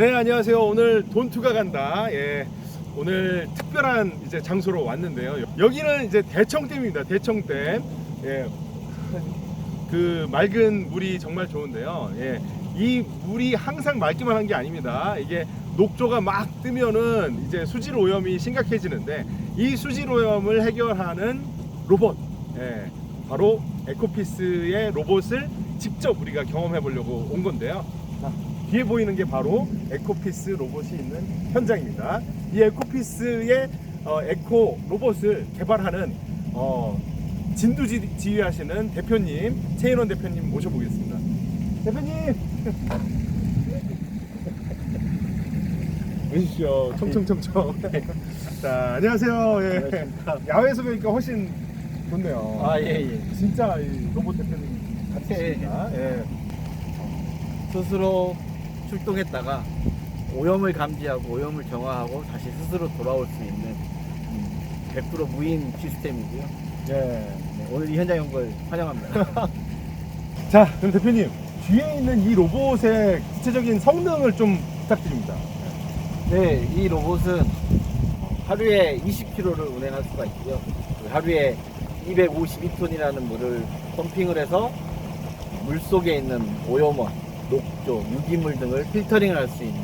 네, 안녕하세요. 오늘 돈투가 간다. 예, 오늘 특별한 이제 장소로 왔는데요. 여기는 이제 대청댐입니다. 대청댐. 예, 그 맑은 물이 정말 좋은데요. 예, 이 물이 항상 맑기만 한 게 아닙니다. 이게 녹조가 막 뜨면은 이제 수질 오염이 심각해지는데 이 수질 오염을 해결하는 로봇, 예, 바로 에코피스의 로봇을 직접 우리가 경험해 보려고 온 건데요. 자, 뒤에 보이는 게 바로 에코피스 로봇이 있는 현장입니다. 이 에코피스의 에코 로봇을 개발하는 진두지휘하시는 대표님, 최인원 대표님 모셔보겠습니다. 대표님! 오십시오. 청청청청. 자, 안녕하세요. 예. 야외에서 뵈니까 훨씬 좋네요. 아, 예. 진짜 이 로봇 대표님 같으십니다. 예. 스스로 출동했다가 오염을 감지하고 오염을 정화하고 다시 스스로 돌아올 수 있는 100% 무인 시스템이고요. 예. 네, 오늘 이 현장에 온 걸 환영합니다. 자, 그럼 대표님, 뒤에 있는 이 로봇의 구체적인 성능을 좀 부탁드립니다. 네, 이 로봇은 하루에 20km를 운행할 수가 있고요. 하루에 252톤이라는 물을 펌핑을 해서 물속에 있는 오염원, 녹조, 유기물 등을 필터링을 할 수 있는,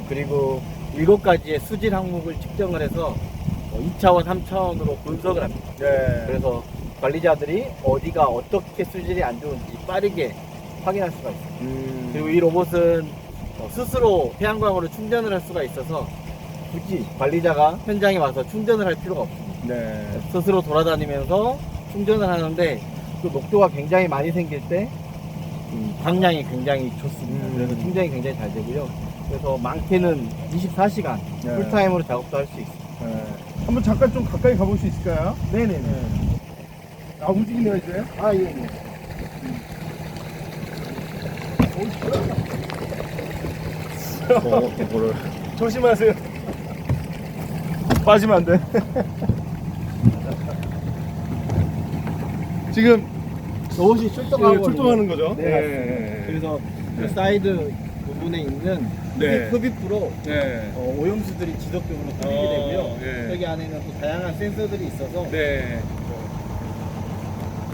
그리고 7가지의 수질 항목을 측정을 해서 2차원, 3차원으로 분석을 합니다. 네. 그래서 관리자들이 어디가 어떻게 수질이 안 좋은지 빠르게 확인할 수가 있습니다. 그리고 이 로봇은 스스로 태양광으로 충전을 할 수가 있어서 굳이 관리자가 현장에 와서 충전을 할 필요가 없습니다. 네. 스스로 돌아다니면서 충전을 하는데 또 녹조가 굉장히 많이 생길 때 방량이 굉장히 좋습니다. 그래서 충전이 굉장히 잘 되고요. 그래서 많게는 24시간 네. 풀타임으로 작업도 할 수 있습니다. 네. 한번 잠깐 좀 가까이 가볼 수 있을까요? 네네네. 아, 움직이네요, 이제. 아, 예. 이거를 조심하세요. 빠지면 안 돼. 지금 로봇이 출동하고 출동하는 거죠? 네, 예, 맞습니다. 예, 예. 그래서 네. 그 사이드 부분에 있는 네. 흡입구로 네. 오염수들이 지속적으로 흡입이 되고요. 예. 여기 안에는 또 다양한 센서들이 있어서 네.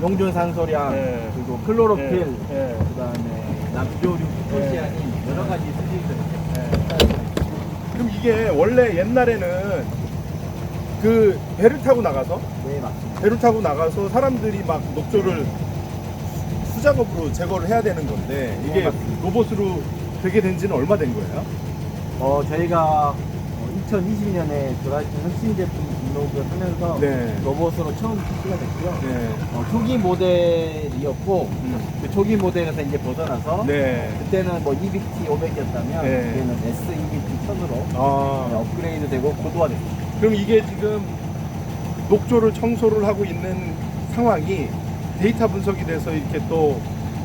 용존 산소량, 네. 그리고 클로로필, 네. 그다음에 남조류, 포시아닌 여러 가지 수질들. 그럼 이게 원래 옛날에는 그 배를 타고 나가서 네, 맞습니다. 배를 타고 나가서 사람들이 막 녹조를 수작업으로 제거를 해야 되는 건데 이게 네, 맞습니다. 로봇으로 되게 된 지는 얼마 된 거예요? 저희가 2022년에 드라이브 혁신 제품 등록을 하면서 네. 로봇으로 처음 출시가 됐고요. 네. 초기 모델이었고 그 초기 모델에서 이제 벗어나서 네. 그때는 뭐 EBT 500이었다면 네. 이제는 SEBT 1000으로 아. 업그레이드 되고 고도화됐습니다. 그럼 이게 지금 녹조를 청소를 하고 있는 상황이 데이터 분석이 돼서 이렇게 또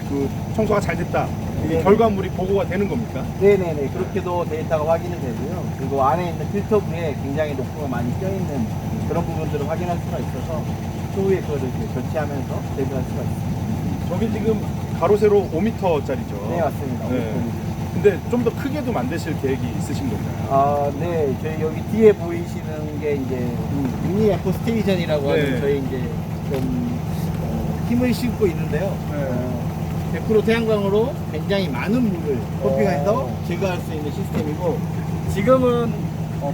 그 청소가 잘 됐다. 이 네네. 결과물이 보고가 되는 겁니까? 네네네, 그렇게도 데이터가 확인이 되고요. 그리고 안에 있는 필터부에 굉장히 녹조가 많이 껴있는 그런 부분들을 확인할 수가 있어서 추후에 그거를 이렇게 교체하면서 대비할 수가 있습니다. 저게 지금 가로 세로 5m짜리죠. 네, 맞습니다. 네. 근데 좀 더 크게도 만드실 계획이 있으신 건가요? 아, 네. 저희 여기 뒤에 보이시는 게 이제 미니 에코 스테이션이라고 하는 네. 저희 이제 좀 힘을 싣고 있는데요. 네. 100% 태양광으로 굉장히 많은 물을 펌핑해서 제거할 수 있는 시스템이고, 지금은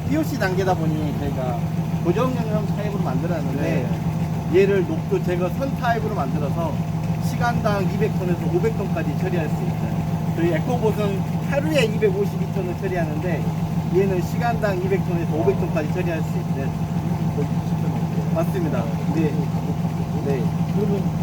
POC 단계다 보니 저희가 고정영역 타입으로 만들었는데 얘를 녹조 제거 선 타입으로 만들어서 시간당 200톤에서 500톤까지 처리할 수 있어요. 저희 에코봇은 하루에 252톤을 처리하는데 얘는 시간당 200톤에서 500톤까지 처리할 수 있는. 맞습니다. 네. 그러면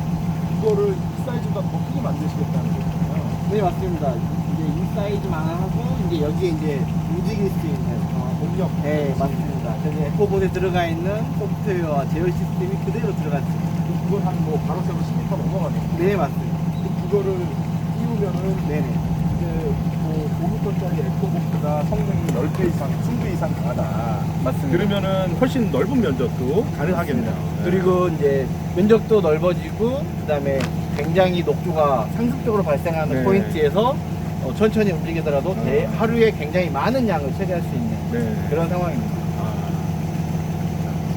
이거를 이 사이즈보다 더 크게 만드시겠다는 거잖아요. 네, 맞습니다. 이제 이 사이즈만 하고 이제 여기에 이제 움직일 수 있는 공력. 네, 맞습니다. 저기 에코봇에 들어가 있는 소프트웨어와 제어 시스템이 그대로 들어가 있습니다. 그걸 한 뭐 바로 세로 10m 넘어가네요. 네, 맞습니다. 그거를 띄우면은 네네. 이제 뭐 5m짜리 에코복스가 성능이 10배 이상, 20배 이상 강하다. 맞습니다. 그러면은 훨씬 넓은 면적도 가능하겠네요. 네. 그리고 이제 면적도 넓어지고 그다음에 굉장히 녹조가 상습적으로 발생하는 네. 포인트에서 천천히 움직이더라도 하루에 굉장히 많은 양을 처리할 수 있는 네. 그런 상황입니다.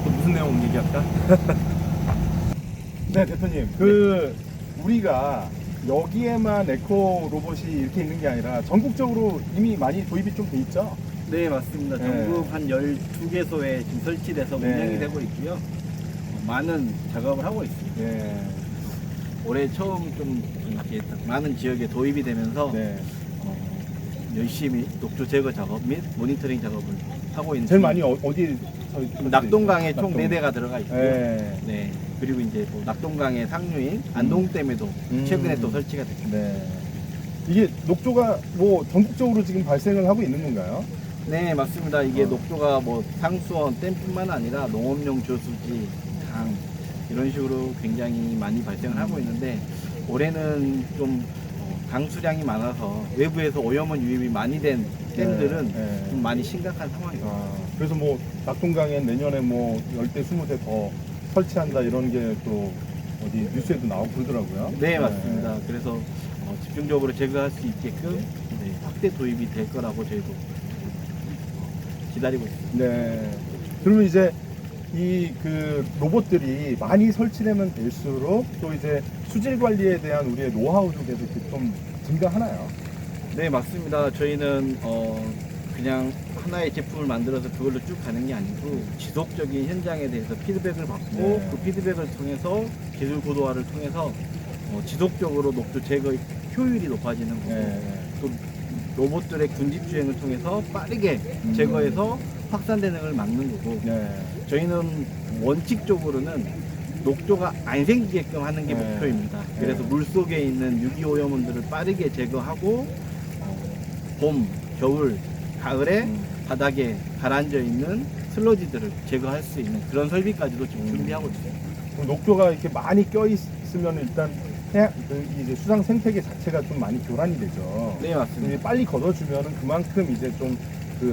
또 무슨 내용 얘기할까? 네, 대표님. 우리가 여기에만 에코 로봇이 이렇게 있는 게 아니라 전국적으로 이미 많이 도입이 좀 돼 있죠? 네, 맞습니다. 네. 전국 한 12개소에 지금 설치돼서 네. 운영이 되고 있고요. 많은 작업을 하고 있습니다. 네. 올해 처음 좀 이렇게 많은 지역에 도입이 되면서 네. 열심히 녹조 제거 작업 및 모니터링 작업을 하고 있는 제일 많이 어디 낙동강에 총 4대가 들어가 있고요. 네. 네. 그리고 이제 또 낙동강의 상류인 안동댐에도 최근에 또 설치가 됐습니다. 네. 이게 녹조가 뭐 전국적으로 지금 발생을 하고 있는 건가요? 네, 맞습니다. 이게 녹조가 뭐 상수원, 댐뿐만 아니라 농업용 저수지, 강 이런 식으로 굉장히 많이 발생을 하고 있는데 올해는 좀 강수량이 많아서 외부에서 오염원 유입이 많이 된 댐들은 네. 좀 많이 심각한 상황입니다. 그래서 뭐 낙동강엔 내년에 뭐 10대, 20대 더 설치한다 이런 게 또 어디 뉴스에도 나오고 그러더라고요. 네, 맞습니다. 그래서 집중적으로 제거할 수 있게끔 확대 도입이 될 거라고 저희도 기다리고 있습니다. 네. 그러면 이제 로봇들이 많이 설치되면 될수록 또 이제 수질 관리에 대한 우리의 노하우도 계속 이렇게 좀 증가하나요? 네, 맞습니다. 저희는 그냥 하나의 제품을 만들어서 그걸로 쭉 가는 게 아니고 지속적인 현장에 대해서 피드백을 받고 네. 그 피드백을 통해서 기술 고도화를 통해서 지속적으로 녹조 제거 효율이 높아지는 거고 네. 또 로봇들의 군집 주행을 통해서 빠르게 제거해서 확산되는 걸 막는 거고 네. 저희는 원칙적으로는 녹조가 안 생기게끔 하는 게 네. 목표입니다. 그래서 네. 물속에 있는 유기오염원들을 빠르게 제거하고 봄, 겨울, 가을에 바닥에 가라앉아 있는 슬러지들을 제거할 수 있는 그런 설비까지도 지금 준비하고 있습니다. 그럼 녹조가 이렇게 많이 껴 있으면 일단 이제 수상 생태계 자체가 좀 많이 교란이 되죠. 네, 맞습니다. 이제 빨리 걷어주면은 그만큼 이제 좀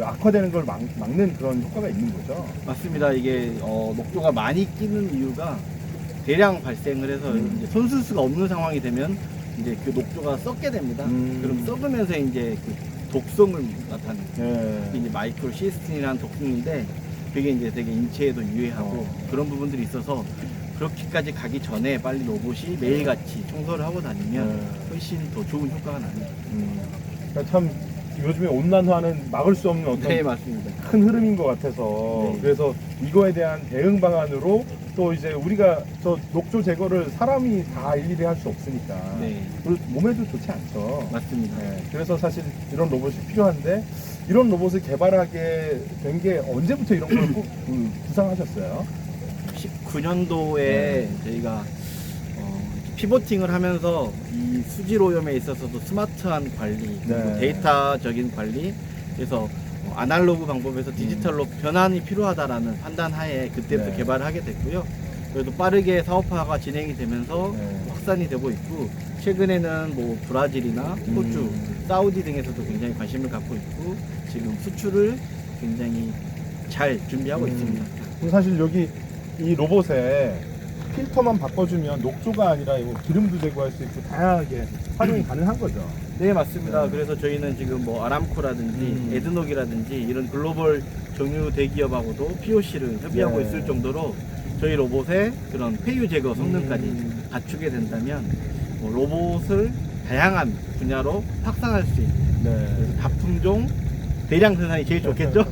악화되는 걸 막는 그런 효과가 있는 거죠. 맞습니다. 이게 녹조가 많이 끼는 이유가 대량 발생을 해서 이제 손쓸 수가 없는 상황이 되면 이제 그 녹조가 썩게 됩니다. 그럼 썩으면서 이제 그 독성을 나타내요. 네. 이제 마이크로 시스틴이라는 독성인데 그게 이제 되게 인체에도 유해하고 그런 부분들이 있어서 그렇게까지 가기 전에 빨리 로봇이 매일같이 청소를 하고 다니면 훨씬 더 좋은 효과가 납니다. 그러니까 참 요즘에 온난화는 막을 수 없는 어떤 네, 맞습니다. 큰 흐름인 것 같아서 네. 그래서 이거에 대한 대응 방안으로 또 이제 우리가 저 녹조 제거를 사람이 다 일일이 할 수 없으니까 네, 그리고 몸에도 좋지 않죠. 맞습니다. 네, 그래서 사실 이런 로봇이 필요한데 이런 로봇을 개발하게 된 게 언제부터 이런 걸 구상하셨어요? 19년도에 저희가 피보팅을 하면서 이 수질 오염에 있어서도 스마트한 관리, 그리고 데이터적인 관리, 그래서 아날로그 방법에서 디지털로 변환이 필요하다라는 판단 하에 그때부터 네. 개발을 하게 됐고요. 그래도 빠르게 사업화가 진행이 되면서 확산이 되고 있고 최근에는 뭐 브라질이나 호주, 사우디 등에서도 굉장히 관심을 갖고 있고 지금 수출을 굉장히 잘 준비하고 있습니다. 그럼 사실 여기 이 로봇에 필터만 바꿔주면 녹조가 아니라 이거 기름도 제거할 수 있고 다양하게 활용이 가능한 거죠. 네, 맞습니다. 네. 그래서 저희는 지금 뭐 아람코라든지 에드녹이라든지 이런 글로벌 정유 대기업하고도 POC를 협의하고 네. 있을 정도로 저희 로봇의 그런 폐유 제거 성능까지 갖추게 된다면 로봇을 다양한 분야로 확산할 수 있는 그래서 다품종 대량 생산이 제일 좋겠죠?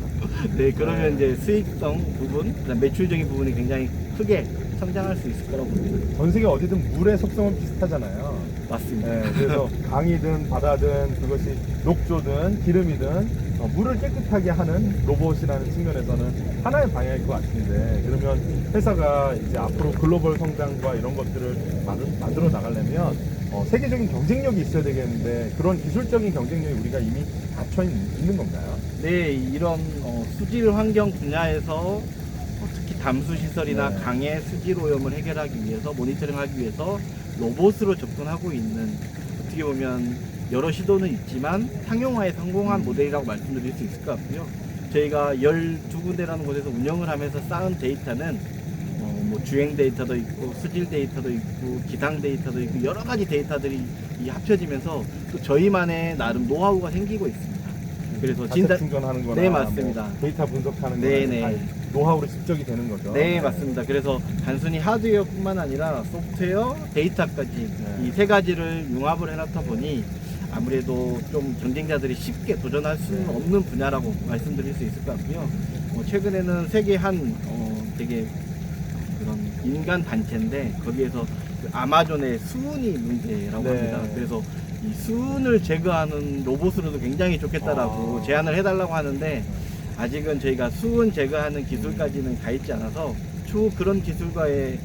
네, 그러면 이제 수익성 부분, 그다음 매출적인 부분이 굉장히 크게 성장할 수 있을 거라고 봅니다. 전 세계 어디든 물의 속성은 비슷하잖아요. 맞습니다. 네, 그래서 강이든 바다든 그것이 녹조든 기름이든 물을 깨끗하게 하는 로봇이라는 측면에서는 하나의 방향일 것 같은데 그러면 회사가 이제 앞으로 글로벌 성장과 이런 것들을 만들어 나가려면 세계적인 경쟁력이 있어야 되겠는데 그런 기술적인 경쟁력이 우리가 이미 갖춰 있는 건가요? 네, 이런 수질 환경 분야에서 특히 담수 시설이나 네. 강의 수질 오염을 해결하기 위해서 모니터링하기 위해서 로봇으로 접근하고 있는 어떻게 보면 여러 시도는 있지만 상용화에 성공한 모델이라고 말씀드릴 수 있을 것 같고요. 저희가 12군데라는 곳에서 운영을 하면서 쌓은 데이터는 뭐 뭐 주행 데이터도 있고 수질 데이터도 있고 기상 데이터도 있고 여러 가지 데이터들이 이 합쳐지면서 또 저희만의 나름 노하우가 생기고 있습니다. 그래서 자체 충전하는 거나 네, 맞습니다. 뭐 데이터 분석하는 네, 거나 네. 다 노하우로 집적이 되는 거죠. 네, 맞습니다. 그래서 단순히 하드웨어뿐만 아니라 소프트웨어, 데이터까지 이 세 가지를 융합을 해놨다 보니 아무래도 좀 경쟁자들이 쉽게 도전할 수는 없는 분야라고 말씀드릴 수 있을 것 같고요. 최근에는 세계 한 되게 그런 인간 단체인데 거기에서 그 아마존의 수은이 문제라고 네. 합니다. 그래서 이 수은을 제거하는 로봇으로도 굉장히 좋겠다라고 제안을 해달라고 하는데 아직은 저희가 수은 제거하는 기술까지는 가 있지 않아서 추후 그런 기술과의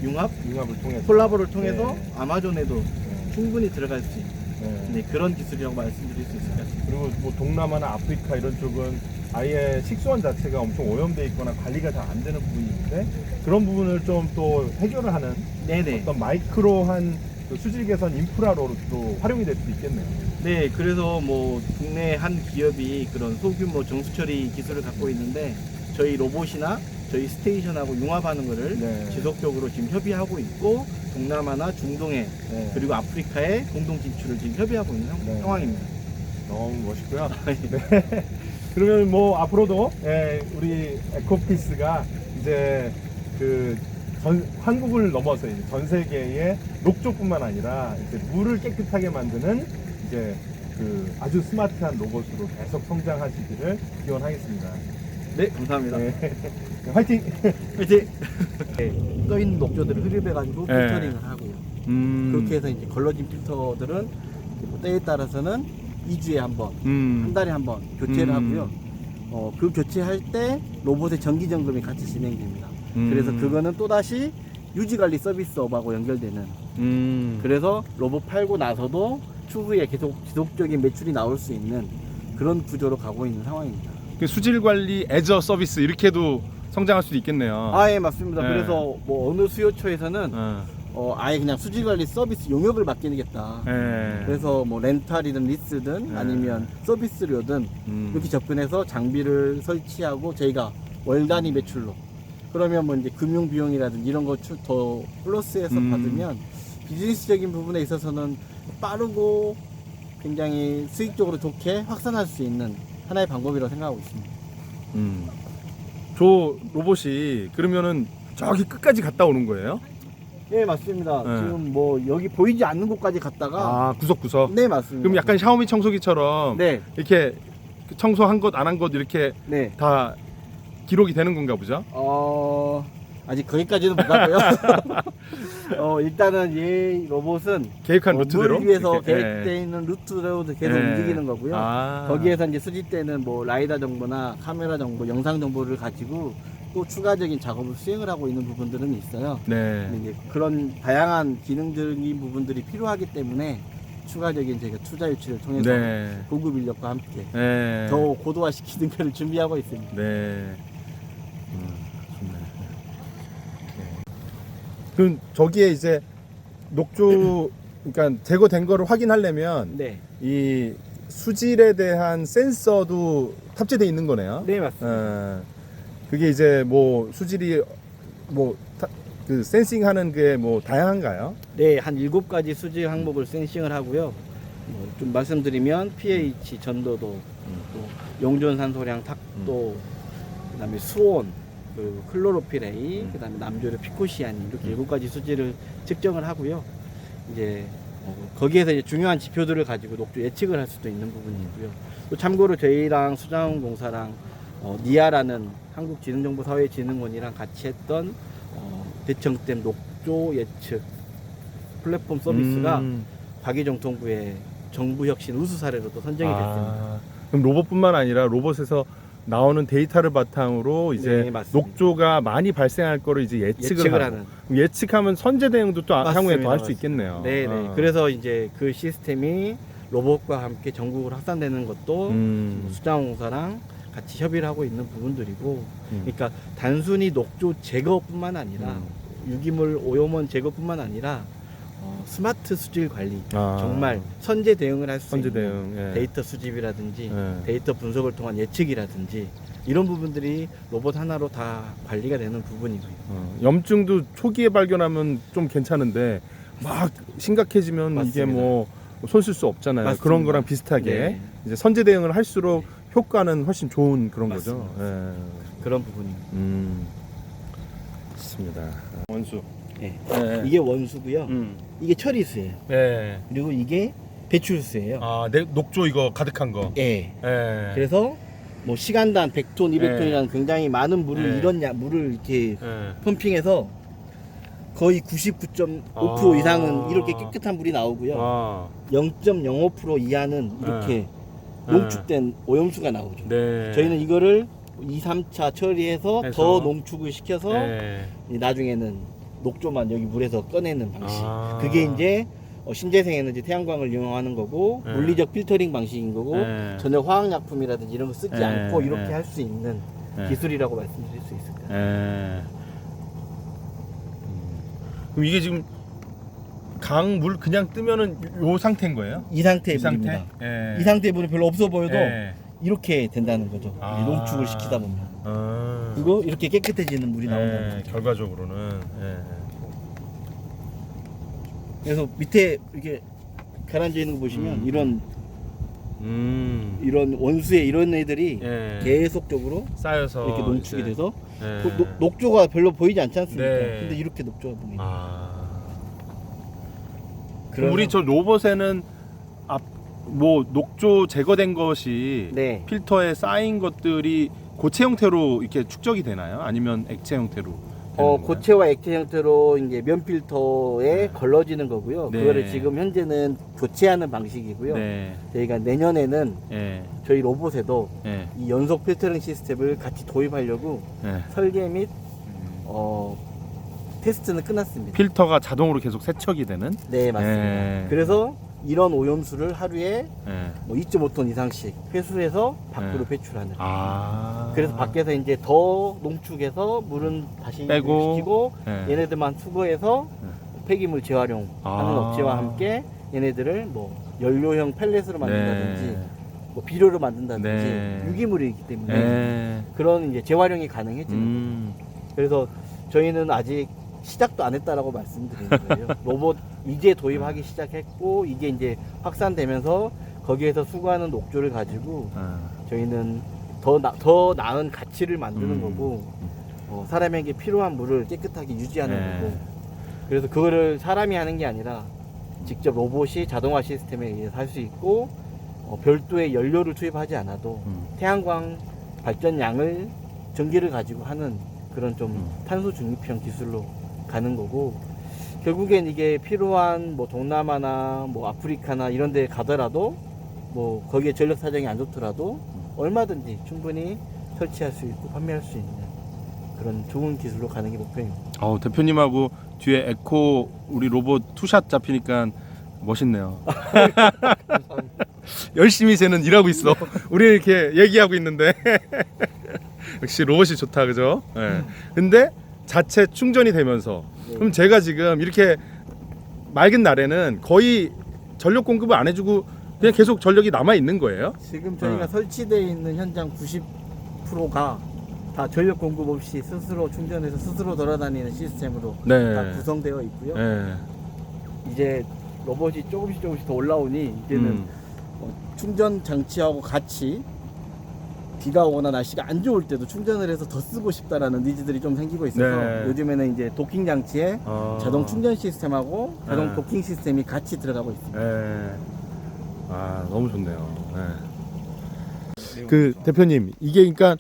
융합을 통해서 콜라보를 통해서 네. 아마존에도 네. 충분히 들어갈 수 있는 네. 그런 기술이라고 말씀드릴 수 있을 것 같습니다. 그리고 뭐 동남아나 아프리카 이런 쪽은 아예 식수원 자체가 엄청 오염돼 있거나 관리가 잘 안 되는 부분이 있는데 그런 부분을 좀 또 해결을 하는 네네. 어떤 마이크로한 그 수질 개선 인프라로 또 활용이 될 수도 있겠네요. 네, 그래서 뭐 국내 한 기업이 그런 소규모 정수 처리 기술을 갖고 있는데 저희 로봇이나 저희 스테이션하고 융합하는 것을 네. 지속적으로 지금 협의하고 있고 동남아나 중동에 네. 그리고 아프리카에 공동 진출을 지금 협의하고 있는 네. 상황입니다. 너무 멋있고요. 네. 그러면 뭐 앞으로도 우리 에코피스가 이제 그 한국을 넘어서 이제 전 세계의 녹조뿐만 아니라 이제 물을 깨끗하게 만드는 이제 그 아주 스마트한 로봇으로 계속 성장하시기를 기원하겠습니다. 네, 감사합니다. 네. 화이팅! 화이팅! 네, 떠있는 녹조들을 흡입해가지고 네. 필터링을 하고요. 그렇게 해서 이제 걸러진 필터들은 뭐 때에 따라서는 2주에 한 번, 한 달에 한 번 교체를 하고요. 그 교체할 때 로봇의 정기 점검이 같이 진행됩니다. 그래서 그거는 또다시 유지관리 서비스업하고 연결되는 그래서 로봇 팔고 나서도 추후에 계속 지속적인 매출이 나올 수 있는 그런 구조로 가고 있는 상황입니다. 그 수질 관리 애저 서비스 이렇게도 성장할 수도 있겠네요. 아, 예, 맞습니다. 네. 그래서 뭐 어느 수요처에서는 어. 아예 그냥 수질관리 서비스 용역을 맡기겠다. 네. 그래서 뭐 렌탈이든 리스든 네. 아니면 서비스료든 이렇게 접근해서 장비를 설치하고 저희가 월 단위 매출로 그러면 뭐 이제 금융 비용이라든지 이런 거 더 플러스해서 받으면 비즈니스적인 부분에 있어서는 빠르고 굉장히 수익적으로 좋게 확산할 수 있는 하나의 방법이라고 생각하고 있습니다. 저 로봇이 그러면은 저기 끝까지 갔다 오는 거예요? 네, 맞습니다. 네. 지금 뭐 여기 보이지 않는 곳까지 갔다가 아, 구석구석. 네, 맞습니다. 그럼 약간 샤오미 청소기처럼 네, 이렇게 청소한 것 안 한 것 이렇게 네. 다 기록이 되는 건가 보죠? 아직 거기까지는 못 가고요. 일단은 이 로봇은 계획한 루트대로 물 위에서 이렇게. 계획되어 있는 루트로 계속 예. 움직이는 거고요. 아. 거기에서 이제 수집 때는 뭐 라이다 정보나 카메라 정보, 영상 정보를 가지고 또 추가적인 작업을 수행을 하고 있는 부분들은 있어요. 네. 근데 이제 그런 다양한 기능적인 부분들이 필요하기 때문에 추가적인 저희가 투자 유치를 통해서 네. 고급 인력과 함께 네. 더 고도화시키는 것을 준비하고 있습니다. 네. 좋네. 네. 그럼 저기에 이제 녹조 그러니까 제거된 거를 확인하려면 네, 이 수질에 대한 센서도 탑재되어 있는 거네요. 네 맞습니다. 그게 이제 뭐 수질이 뭐 그 센싱하는 게 뭐 다양한가요? 네, 한 7가지 수질 항목을 센싱을 하고요. 좀 말씀드리면 pH, 전도도, 또 용존산소량, 탁도, 그다음에 수온, 그리고 클로로필 A, 그다음에 남조류 피코시아닌 이렇게 7가지 수질을 측정을 하고요. 이제 거기에서 이제 중요한 지표들을 가지고 녹조 예측을 할 수도 있는 부분이 있고요. 또 참고로 저희랑 수자원공사랑 니아라는 한국지능정보사회진흥원이랑 같이 했던 대청댐 녹조 예측 플랫폼 서비스가 과기정통부의 정부혁신 우수 사례로 또 선정이 됐습니다. 그럼 로봇뿐만 아니라 로봇에서 나오는 데이터를 바탕으로 이제 네, 맞습니다. 녹조가 많이 발생할 거를 이제 예측을 하고. 하는. 그럼 예측하면 선제 대응도 또 향후에 맞습니다. 더 할 수 있겠네요. 네네. 그래서 이제 그 시스템이 로봇과 함께 전국으로 확산되는 것도 수자원공사랑 같이 협의를 하고 있는 부분들이고, 그러니까 단순히 녹조 제거뿐만 아니라 유기물 오염원 제거뿐만 아니라 스마트 수질 관리, 정말 선제 대응을 할 수 선제 있는 대응, 예. 데이터 수집이라든지 예. 데이터 분석을 통한 예측이라든지 이런 부분들이 로봇 하나로 다 관리가 되는 부분이고요. 염증도 초기에 발견하면 좀 괜찮은데 막 심각해지면 맞습니다. 이게 뭐 손 쓸 수 없잖아요. 맞습니다. 그런 거랑 비슷하게 네. 이제 선제 대응을 할수록 효과는 훨씬 좋은 그런 맞습니다. 거죠. 예. 그런 부분이. 좋습니다. 원수. 네. 예. 이게 원수고요. 이게 처리수예요. 예. 그리고 이게 배출수예요. 아, 녹조 이거 가득한 거. 예. 예. 그래서 뭐 시간당 100톤, 200톤이라는 굉장히 많은 물을 네. 물을 이렇게 예. 펌핑해서 거의 99.5% 아. 이상은 이렇게 깨끗한 물이 나오고요. 아. 0.05% 이하는 이렇게 농축된 오염수가 나오죠. 네. 저희는 이거를 2, 3차 처리해서 해서. 더 농축을 시켜서 예. 나중에는 녹조만 여기 물에서 꺼내는 방식. 아. 그게 이제 신재생 에너지 태양광을 이용하는 거고 네. 물리적 필터링 방식인 거고 네. 전혀 화학약품이라든지 이런 거 쓰지 네. 않고 이렇게 네. 할 수 있는 예. 기술이라고 말씀드릴 수 있을 거예요. 예. 그럼 이게 지금 강물 그냥 뜨면은 요 상태인 거예요? 이 상태의 이 상태? 물입니다. 예. 이 상태의 물은 별로 없어 보여도 예. 이렇게 된다는 거죠. 아. 이 농축을 시키다 보면. 아. 그리고 이렇게 깨끗해지는 물이 나온다는 예, 거죠. 결과적으로는 예. 그래서 밑에 이렇게 가라앉아 있는 거 보시면 이런 원수의 이런 애들이 예. 계속적으로 쌓여서 이렇게 농축이 이제, 돼서 예. 그 녹조가 별로 보이지 않지 않습니까? 네. 근데 이렇게 녹조가 보이죠. 아. 그래서- 우리 저 로봇에는 뭐 녹조 제거된 것이 네. 필터에 쌓인 것들이 고체 형태로 이렇게 축적이 되나요? 아니면 액체 형태로? 되는 건가요? 고체와 액체 형태로 이제 면 필터에 걸러지는 거고요. 네. 그거를 지금 현재는 교체하는 방식이고요. 네. 저희가 내년에는 예. 저희 로봇에도 예. 이 연속 필터링 시스템을 같이 도입하려고 예. 설계 및 테스트는 끝났습니다. 필터가 자동으로 계속 세척이 되는? 네, 맞습니다. 예. 그래서 이런 오염수를 하루에 예. 뭐 2.5톤 이상씩 회수해서 밖으로 네. 배출하는. 아. 그래서 밖에서 이제 더 농축해서 물은 다시 빼고. 시키고 예. 얘네들만 수거해서 폐기물 재활용하는 아. 업체와 함께 얘네들을 뭐 연료형 펠렛으로 만든다든지 네. 뭐 비료로 만든다든지 네. 유기물이기 때문에 예. 그런 이제 재활용이 가능해지는 거죠. 그래서 저희는 아직 시작도 안 했다라고 말씀드리는 거예요. 로봇 이제 도입하기 시작했고 이게 이제 확산되면서 거기에서 수거하는 녹조를 가지고 아. 저희는 더 나은 가치를 만드는 음. 거고 사람에게 필요한 물을 깨끗하게 유지하는 네. 거고 그래서 그거를 사람이 하는 게 아니라 직접 로봇이 자동화 시스템에 의해서 할 수 있고 별도의 연료를 투입하지 않아도 태양광 발전량을 전기를 가지고 하는 그런 좀 탄소 중립형 기술로 가는 거고 결국엔 이게 필요한 뭐 동남아나 뭐 아프리카나 이런 데 가더라도 뭐 거기에 전력 사정이 안 좋더라도 얼마든지 충분히 설치할 수 있고 판매할 수 있는 그런 좋은 기술로 가는 게 목표입니다. 대표님하고 뒤에 에코 우리 로봇 투샷 잡히니까 멋있네요. 열심히 쟤는 일하고 있어. 우리 이렇게 얘기하고 있는데 역시 로봇이 좋다, 그죠? 예. 근데 자체 충전이 되면서 네. 그럼 제가 지금 이렇게 맑은 날에는 거의 전력 공급을 안 해주고 그냥 계속 전력이 남아 있는 거예요? 지금 저희가 설치되어 있는 현장 90%가 다 전력 공급 없이 스스로 충전해서 스스로 돌아다니는 시스템으로 네. 다 구성되어 있고요. 예. 이제 로봇이 조금씩 더 올라오니 이제는 충전 장치하고 같이 비가 오거나 날씨가 안 좋을 때도 충전을 해서 더 쓰고 싶다라는 니즈들이 좀 생기고 있어서 네. 요즘에는 이제 도킹 장치에 자동 충전 시스템하고 자동 네. 도킹 시스템이 같이 들어가고 있습니다. 예. 너무 좋네요. 예. 그 대표님, 이게 그러니까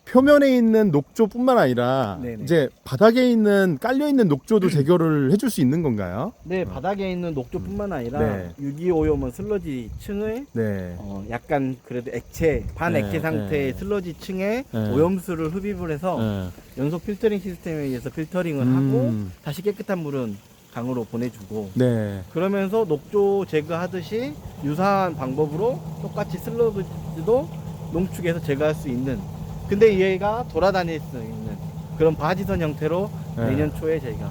표면에 있는 녹조뿐만 아니라 네네. 이제 바닥에 있는 깔려 있는 녹조도 제거를 해줄 수 있는 건가요? 네, 바닥에 있는 녹조뿐만 아니라 네. 유기오염은 슬러지 층을 네. 약간 그래도 액체 반액체 네, 상태의 네. 슬러지 층에 네. 오염수를 흡입을 해서 예. 연속 필터링 시스템에 의해서 필터링을 하고 다시 깨끗한 물은 강으로 보내주고 네. 그러면서 녹조 제거하듯이 유사한 방법으로 똑같이 슬러지도 농축해서 제거할 수 있는 근데 얘가 돌아다닐 수 있는 그런 바지선 형태로 네. 내년 초에 저희가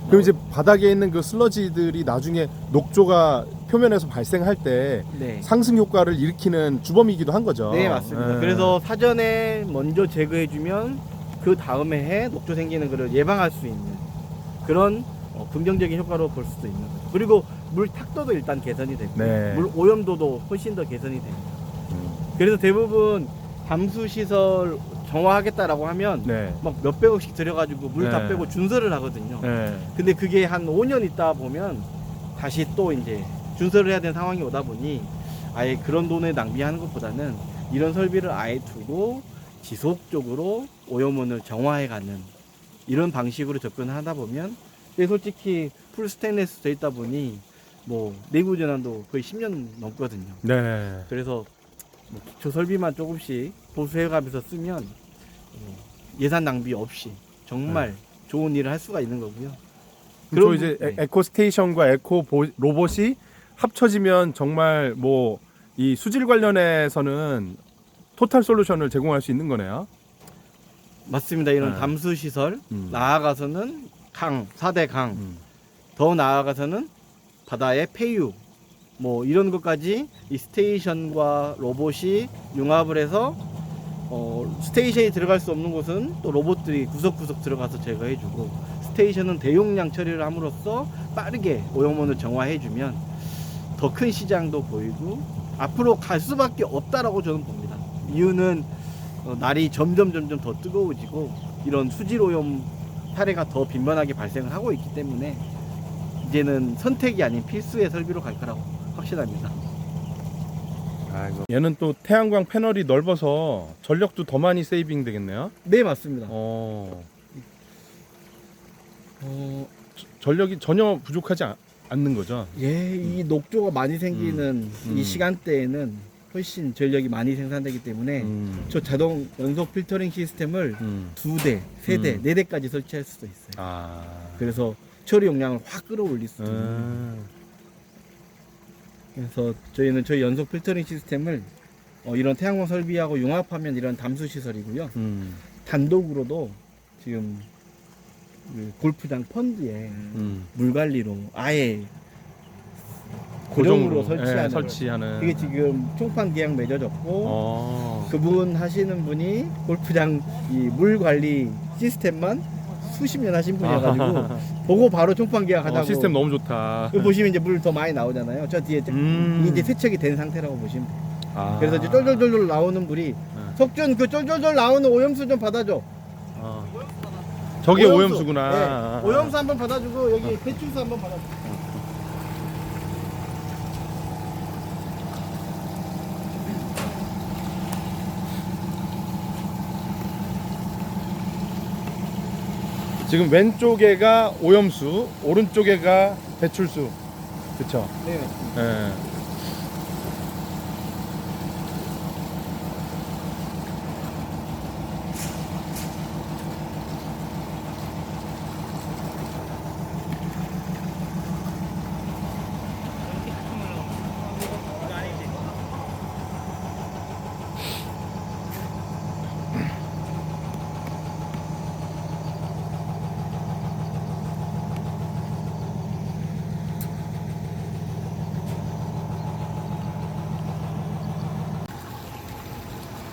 그럼 이제 바닥에 있는 그 슬러지들이 나중에 녹조가 표면에서 발생할 때 네. 상승 효과를 일으키는 주범이기도 한 거죠. 네, 맞습니다. 예. 그래서 사전에 먼저 제거해주면 그 다음에 해 녹조 생기는 것을 예방할 수 있는 그런 긍정적인 효과로 볼 수도 있는 거죠. 그리고 물 탁도도 일단 개선이 되고 네. 물 오염도도 훨씬 더 개선이 돼요. 그래서 대부분 담수 시설 정화하겠다라고 하면 네. 막 몇백억씩 들여가지고 물 다 네. 빼고 준설을 하거든요. 네. 근데 그게 한 5년 있다 보면 다시 또 이제 준설을 해야 되는 상황이 오다 보니 아예 그런 돈을 낭비하는 것보다는 이런 설비를 아예 두고 지속적으로 오염원을 정화해가는 이런 방식으로 접근을 하다 보면 근데 솔직히 풀 스테인리스 돼 있다 보니 뭐 내구 전환도 거의 10년 넘거든요. 네. 그래서 뭐 기초 설비만 조금씩 보수해가면서 쓰면 예산 낭비 없이 정말 좋은 일을 할 수가 있는 거고요. 그리고 이제 네. 에코 스테이션과 에코 로봇이 합쳐지면 정말 뭐 이 수질 관련해서는 토탈 솔루션을 제공할 수 있는 거네요. 맞습니다. 이런 네. 담수 시설 나아가서는 강 4대 강 더 나아가서는 바다의 폐유 뭐 이런 것까지 이 스테이션과 로봇이 융합을 해서 스테이션이 들어갈 수 없는 곳은 또 로봇들이 구석구석 들어가서 제거해주고 스테이션은 대용량 처리를 함으로써 빠르게 오염원을 정화해주면 더 큰 시장도 보이고 앞으로 갈 수밖에 없다라고 저는 봅니다. 이유는 날이 점점 더 뜨거워지고 이런 수질 오염 사례가 더 빈번하게 발생을 하고 있기 때문에 이제는 선택이 아닌 필수의 설비로 갈 거라고 확신합니다. 아이고. 얘는 또 태양광 패널이 넓어서 전력도 더 많이 세이빙 되겠네요. 네, 맞습니다. 전력이 전혀 부족하지 않는 거죠. 예, 이 녹조가 많이 생기는 이 시간대에는 훨씬 전력이 많이 생산되기 때문에 저 자동 연속 필터링 시스템을 2대, 3대, 4대까지 설치할 수도 있어요. 그래서 처리 용량을 확 끌어올릴 수도 있는. 그래서 저희는 저희 연속 필터링 시스템을 이런 태양광 설비하고 융합하면 이런 담수 시설이고요. 단독으로도 지금 그 골프장 펀드에 물 관리로 아예 고정으로 설치하는 설치하는. 그게 지금 총판 계약 맺어졌고 그분 하시는 분이 골프장 이 물 관리 시스템만 수십 년 하신 분이어가지고 보고 바로 총판 계약하자고. 시스템 너무 좋다. 여기 보시면 이제 물 더 많이 나오잖아요. 저 뒤에 이제 세척이 된 상태라고 보시면 돼요. 그래서 이제 쫄쫄쫄쫄 나오는 물이 석준 그 쫄쫄쫄 나오는 오염수 좀 받아줘. 저게 오염수구나. 네. 오염수 한번 받아주고 여기 배출수 한번 받아줘. 지금 왼쪽에가 오염수, 오른쪽에가 배출수. 그쵸? 네, 맞습니다. 예.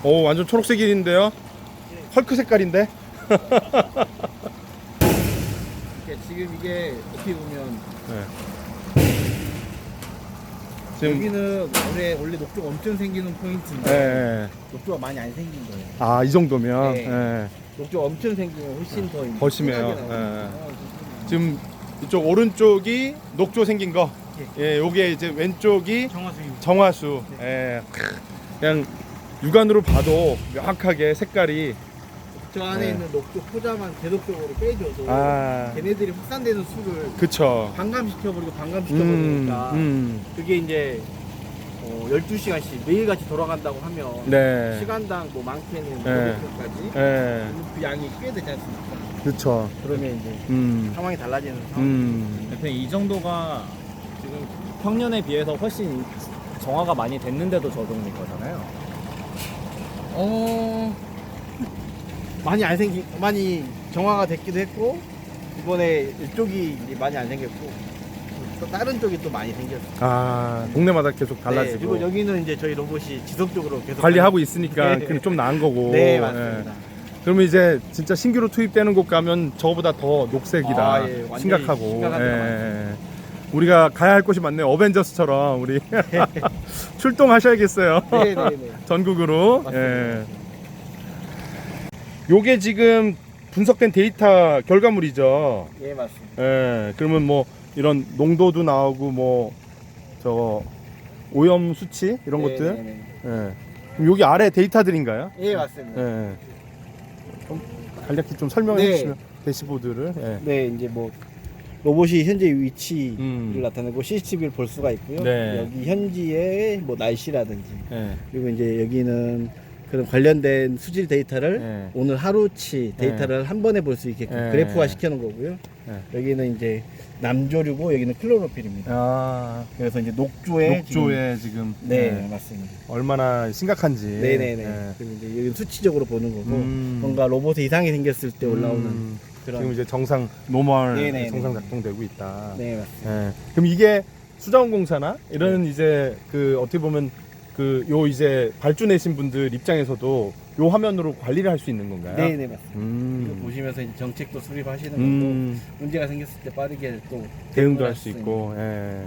오, 완전 초록색인데요? 헐크 색깔인데? 지금 이게 어떻게 보면 네. 지금 여기는 원래 녹조가 엄청 생기는 포인트인데 예. 녹조가 많이 안 생긴 거예요. 아, 이 정도면 네. 예. 녹조가 엄청 생기면 훨씬 더 이제 더 심해요. 심하게 나오거든요. 지금 이쪽 오른쪽이 녹조 생긴 거. 예, 요게 이제 왼쪽이 정화수유. 정화수. 예. 그냥 육안으로 봐도 명확하게 색깔이. 저 안에 네. 있는 녹조 포자만 계속적으로 빼줘도 아, 걔네들이 확산되는 수를 그쵸. 반감시켜버리고 반감시켜버리니까 그게 이제 12시간씩 매일같이 돌아간다고 하면 네. 시간당 뭐 많게는 네. 500kg까지 예. 그 양이 꽤 되지 않습니까? 그쵸. 그러면 이제 상황이 달라지는 상황. 대표님 이 정도가 지금 평년에 비해서 훨씬 정화가 많이 됐는데도 저 정도인 거잖아요. 많이 정화가 됐기도 했고 이번에 이쪽이 이제 많이 안 생겼고 또 다른 쪽이 또 많이 생겼어요. 아, 동네마다 계속 네, 달라지고 그리고 여기는 이제 저희 로봇이 지속적으로 계속 관리하고 있으니까 네. 그게 좀 나은 거고. 네, 예. 맞습니다. 그러면 이제 진짜 신규로 투입되는 곳 가면 저거보다 더 녹색이다. 아, 예, 완전히 심각하고. 심각한 데가 예. 우리가 가야 할 곳이 많네요. 어벤져스처럼 우리 출동하셔야겠어요. 네, 네, 네. 전국으로. 맞습니다. 예. 요게 지금 분석된 데이터 결과물이죠. 예, 맞습니다. 예. 그러면 뭐 이런 농도도 나오고 뭐 저 오염 수치 이런 네, 것들. 네, 네. 예. 그럼 여기 아래 데이터들인가요? 예, 맞습니다. 예. 좀 간략히 좀 설명해 네. 주시면 대시보드를. 예. 네, 이제 뭐 로봇이 현재 위치를 음. 나타내고 CCTV를 볼 수가 있고요. 네. 여기 현지의 뭐 날씨라든지 예. 그리고 이제 여기는 그런 관련된 수질 데이터를 예. 오늘 하루치 데이터를 한 번에 볼 수 있게끔 네. 그래프화 시켜놓은 거고요. 네. 여기는 이제 남조류고 여기는 클로로필입니다. 아, 그래서 이제 녹조에 녹조에 지금 네, 예, 맞습니다. 얼마나 심각한지. 네네네. 예. 그리고 이제 여기 수치적으로 보는 거고 음. 뭔가 로봇에 이상이 생겼을 때 올라오는 음. 그런 지금 이제 정상 노멀 네네네. 정상 작동되고 있다. 네 맞습니다. 예. 그럼 이게 수자원공사나 이런 이제 그 어떻게 보면 그 요 이제 발주 내신 분들 입장에서도 요 화면으로 관리를 할 수 있는 건가요? 네네 맞습니다. 이거 음. 보시면서 이제 정책도 수립하시는 거고 음. 문제가 생겼을 때 빠르게 또 대응도 할 수 있고. 예.